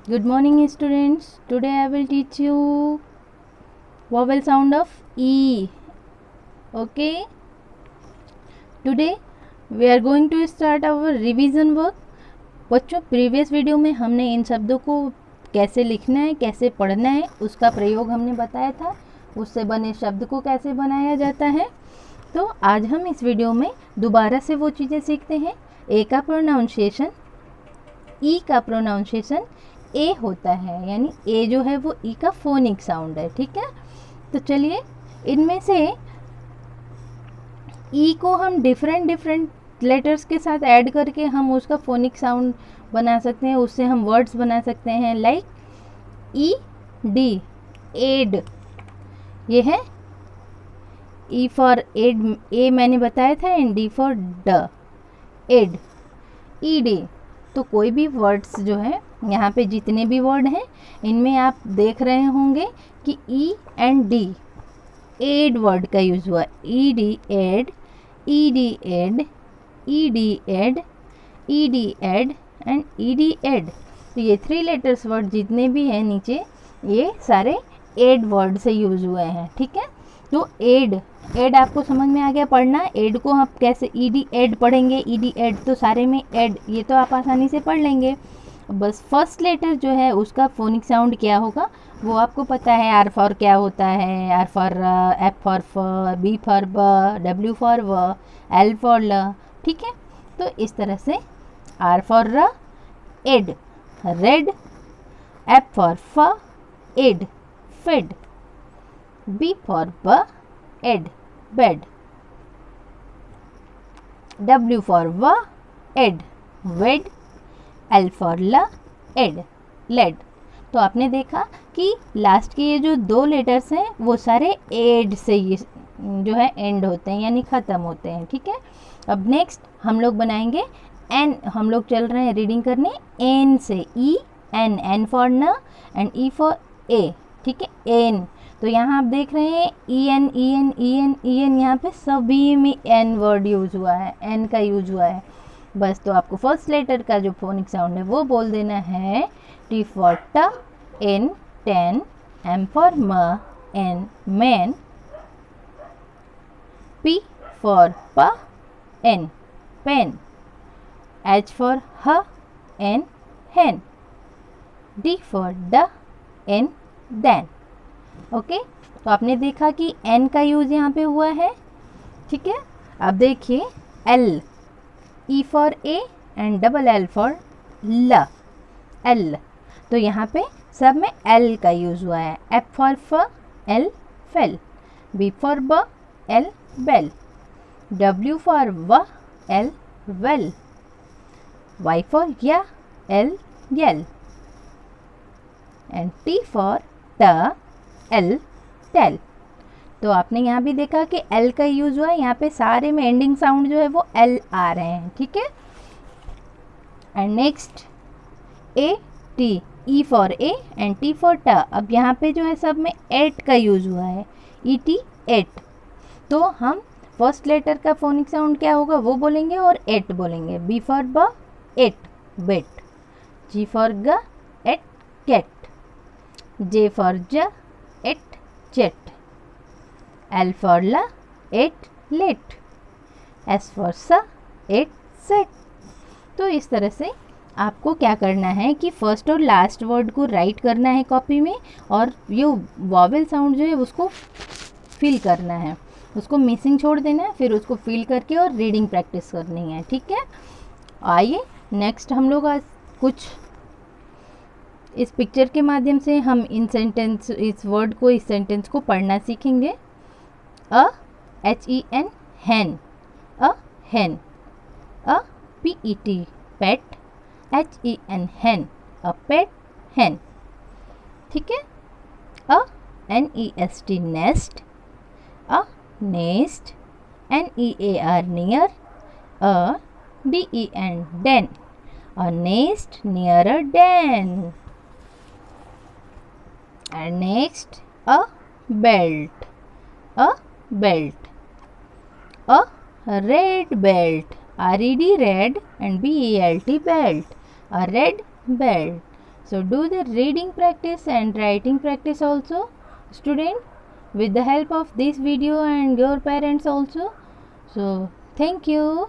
Good morning, students. Today I will teach you vowel sound of E. Okay. Today we are going to start our revision work. बच्चों, previous video में हमने इन शब्दों को कैसे लिखना है, कैसे पढ़ना है, उसका प्रयोग हमने बताया था। उससे बने शब्द को कैसे बनाया जाता है। तो आज हम इस वीडियो में दोबारा से वो चीज़ें सीखते हैं। ए का प्रोनाउंसिएशन, ई का प्रोनाउंसिएशन ए होता है, यानी ए जो है वो ई का फोनिक साउंड है। ठीक है, तो चलिए इनमें से ई को हम डिफरेंट लेटर्स के साथ ऐड करके हम उसका फोनिक साउंड बना सकते हैं। उससे हम वर्ड्स बना सकते हैं, लाइक ई डी, एड। ये है ई फॉर एड, ए मैंने बताया था, एंड डी फॉर ड, एड, ई डी। तो कोई भी वर्ड्स जो है, यहाँ पे जितने भी वर्ड हैं इनमें आप देख रहे होंगे कि E and D, ed word का यूज़ हुआ। E D ed, E D ed, E D ed, E D ed and E D ed. तो ये 3 लेटर्स वर्ड जितने भी हैं नीचे, ये सारे एड वर्ड से यूज़ हुए हैं। ठीक है, तो एड आपको समझ में आ गया पढ़ना। एड को आप कैसे ई डी एड पढ़ेंगे, ई डी एड तो सारे में एड, ये तो आप आसानी से पढ़ लेंगे। बस फर्स्ट लेटर जो है उसका फोनिक साउंड क्या होगा वो आपको पता है। आर फॉर क्या होता है, आर फॉर एफ फॉर फ, बी फॉर ब, डब्ल्यू फॉर व, एल फॉर ल। ठीक है, तो इस तरह से आर फॉर र, एड, रेड, एफ फॉर फ, एड, फेड, बी फॉर ब, एड, बेड, डब्ल्यू फॉर व, एड, वेड, एल फॉर ल, एड, लेड। तो आपने देखा कि लास्ट के ये जो 2 लेटर्स हैं वो सारे एड से ये जो है एंड होते हैं, यानी ख़त्म होते हैं। ठीक है, अब नेक्स्ट हम लोग बनाएंगे एन। हम लोग चल रहे हैं रीडिंग करने एन से। ई एन, एन फॉर न एंड ई फॉर ए। ठीक है, एन। तो यहाँ आप देख रहे हैं E N, E N, E N, E N, यहाँ पे सभी में एन वर्ड यूज़ हुआ है, एन का यूज़ हुआ है। बस तो आपको फर्स्ट लेटर का जो फोनिक साउंड है वो बोल देना है। टी फॉर ट, एन, टेन, एम फॉर म, एन, मैन, पी फॉर प, एन, पेन, एच फॉर ह, एन, हैन, डी फॉर ड, एन, देन। ओके, तो आपने देखा कि एन का यूज़ यहाँ पे हुआ है। ठीक है, अब देखिए L, E for A and double L for ल, एल। तो यहाँ पे सब में एल का यूज़ हुआ है। एफ फॉर फ, एल, फेल, बी फॉर ब, एल, बेल, डब्ल्यू फॉर व, एल, वेल, वाई फॉर या, L, yell, and T for ट, एल, टेल। तो आपने यहाँ भी देखा कि एल का यूज़ हुआ है। यहाँ पे सारे में एंडिंग साउंड जो है वो एल आ रहे हैं। ठीक है, and next A T, E for A and T for ट। अब यहाँ पे जो है सब में एट का यूज़ हुआ है, ई टी, एट। तो हम फर्स्ट लेटर का फोनिक साउंड क्या होगा वो बोलेंगे और एट बोलेंगे। बी फॉर ब, एट, बेट, जी फॉर ग, एट, गेट, जे फॉर ज, एट, जेट, एल फॉर ल, एट, लेट, एस फॉर स, एट, सेट। तो इस तरह से आपको क्या करना है कि फर्स्ट और लास्ट वर्ड को राइट करना है कॉपी में, और ये वॉवेल साउंड जो है उसको फिल करना है, उसको मिसिंग छोड़ देना है, फिर उसको फिल करके और रीडिंग प्रैक्टिस करनी है। ठीक है, आइए नेक्स्ट हम लोग आज कुछ इस पिक्चर के माध्यम से हम इन सेंटेंस, इस वर्ड को, इस सेंटेंस को पढ़ना सीखेंगे। A, H E N, hen, a hen, a P E T, pet, H E N, hen, a pet, hen. ठीक है, a N E S T, nest, a nest, N E A R, near, a D E N, den, a nest near a den. And next, a belt, a belt, a red belt, R-E-D, red, and B-E-L-T, belt, a red belt. So do the reading practice and writing practice also, student, with the help of this video and your parents also. So thank you.